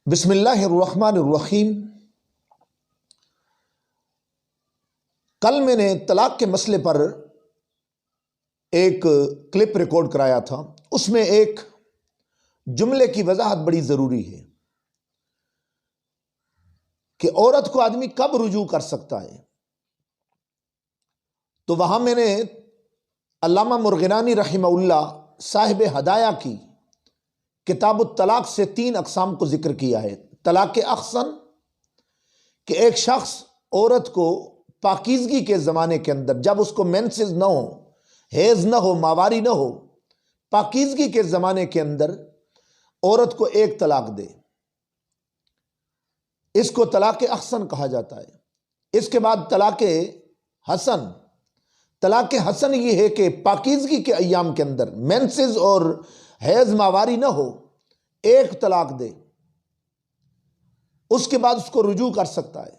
بسم اللہ الرحمن الرحیم۔ کل میں نے طلاق کے مسئلے پر ایک کلپ ریکارڈ کرایا تھا، اس میں ایک جملے کی وضاحت بڑی ضروری ہے کہ عورت کو آدمی کب رجوع کر سکتا ہے۔ تو وہاں میں نے علامہ مرغنانی رحمہ اللہ صاحب ہدایہ کی کتاب الطلاق سے 3 اقسام کو ذکر کیا ہے۔ طلاق احسن کہ ایک شخص عورت کو پاکیزگی کے زمانے کے اندر، جب اس کو مینسز نہ ہو، حیض نہ ہو، ماواری نہ ہو، پاکیزگی کے زمانے کے اندر عورت کو ایک طلاق دے، اس کو طلاق احسن کہا جاتا ہے۔ اس کے بعد طلاق حسن، طلاق حسن یہ ہے کہ پاکیزگی کے ایام کے اندر مینسز اور حیض ماواری نہ ہو، ایک طلاق دے، اس کے بعد اس کو رجوع کر سکتا ہے۔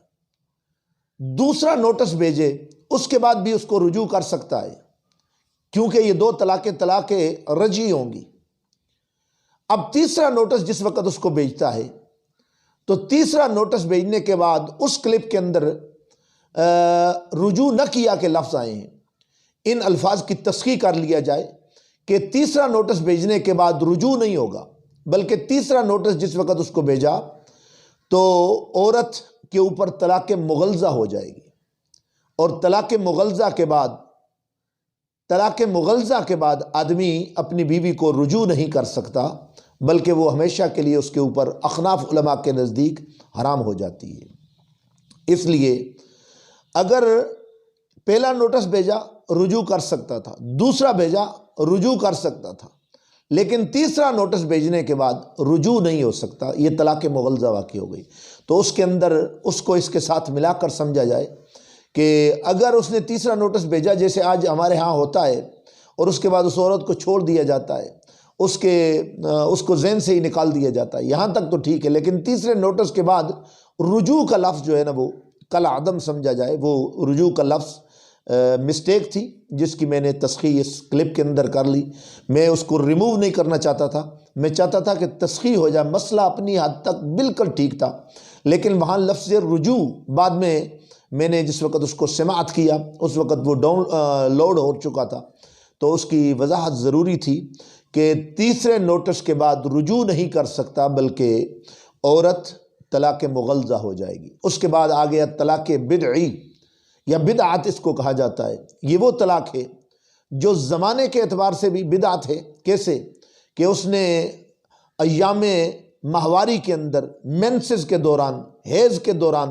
دوسرا نوٹس بھیجے، اس کے بعد بھی اس کو رجوع کر سکتا ہے، کیونکہ یہ 2 طلاق رجعی ہوں گی۔ اب تیسرا نوٹس جس وقت اس کو بھیجتا ہے، تو تیسرا نوٹس بھیجنے کے بعد اس کلپ کے اندر رجوع نہ کیا کے لفظ آئے ہیں، ان الفاظ کی تصحیح کر لیا جائے کہ تیسرا نوٹس بھیجنے کے بعد رجوع نہیں ہوگا، بلکہ تیسرا نوٹس جس وقت اس کو بھیجا تو عورت کے اوپر طلاق مغلظہ ہو جائے گی، اور طلاق مغلظہ کے بعد آدمی اپنی بیوی کو رجوع نہیں کر سکتا، بلکہ وہ ہمیشہ کے لیے اس کے اوپر احناف علماء کے نزدیک حرام ہو جاتی ہے۔ اس لیے اگر پہلا نوٹس بھیجا رجوع کر سکتا تھا، دوسرا بھیجا رجوع کر سکتا تھا، لیکن تیسرا نوٹس بھیجنے کے بعد رجوع نہیں ہو سکتا، یہ طلاق مغلظہ واقع ہو گئی۔ تو اس کے اندر اس کو اس کے ساتھ ملا کر سمجھا جائے کہ اگر اس نے تیسرا نوٹس بھیجا، جیسے آج ہمارے ہاں ہوتا ہے، اور اس کے بعد اس عورت کو چھوڑ دیا جاتا ہے، اس کو ذہن سے ہی نکال دیا جاتا ہے، یہاں تک تو ٹھیک ہے، لیکن تیسرے نوٹس کے بعد رجوع کا لفظ جو ہے نا وہ کل عدم سمجھا جائے۔ وہ رجوع کا لفظ مسٹیک تھی، جس کی میں نے تصحیح اس کلپ کے اندر کر لی۔ میں اس کو ریموو نہیں کرنا چاہتا تھا، میں چاہتا تھا کہ تصحیح ہو جائے، مسئلہ اپنی حد تک بالکل ٹھیک تھا، لیکن وہاں لفظ رجوع بعد میں نے جس وقت اس کو سماعت کیا، اس وقت وہ ڈاؤن لوڈ ہو چکا تھا، تو اس کی وضاحت ضروری تھی کہ تیسرے نوٹس کے بعد رجوع نہیں کر سکتا، بلکہ عورت طلاق مغلظہ ہو جائے گی۔ اس کے بعد آ گیا طلاق بدعی یا بدعت، اس کو کہا جاتا ہے۔ یہ وہ طلاق ہے جو زمانے کے اعتبار سے بھی بدعت ہے۔ کیسے کہ اس نے ایام ماہواری کے اندر، مینسز کے دوران، حیض کے دوران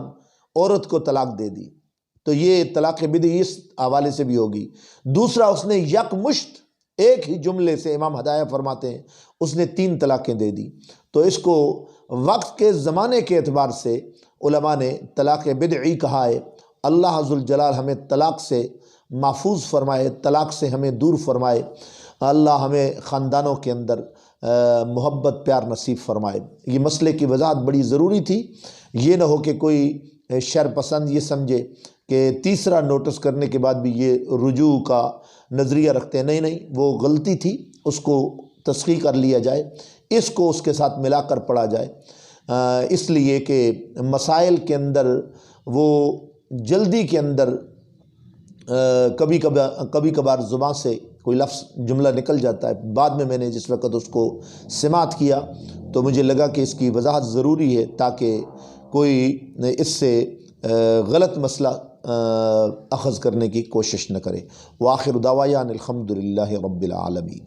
عورت کو طلاق دے دی، تو یہ طلاق بدعی اس حوالے سے بھی ہوگی۔ دوسرا، اس نے یکمشت ایک ہی جملے سے، امام ہدایہ فرماتے ہیں، اس نے 3 طلاقیں دے دی، تو اس کو وقت کے زمانے کے اعتبار سے علماء نے طلاق بدعی کہا ہے۔ اللہ ذوالجلال ہمیں طلاق سے محفوظ فرمائے، طلاق سے ہمیں دور فرمائے، اللہ ہمیں خاندانوں کے اندر محبت پیار نصیب فرمائے۔ یہ مسئلے کی وضاحت بڑی ضروری تھی، یہ نہ ہو کہ کوئی شر پسند یہ سمجھے کہ تیسرا نوٹس کرنے کے بعد بھی یہ رجوع کا نظریہ رکھتے ہیں۔ نہیں، وہ غلطی تھی، اس کو تصحیح کر لیا جائے، اس کو اس کے ساتھ ملا کر پڑھا جائے، اس لیے کہ مسائل کے اندر وہ جلدی کے اندر کبھی کبھار زبان سے کوئی لفظ جملہ نکل جاتا ہے۔ بعد میں نے جس وقت اس کو سماعت کیا تو مجھے لگا کہ اس کی وضاحت ضروری ہے، تاکہ کوئی اس سے غلط مسئلہ اخذ کرنے کی کوشش نہ کرے۔ وآخر دعوانا الحمد للہ رب العالمین۔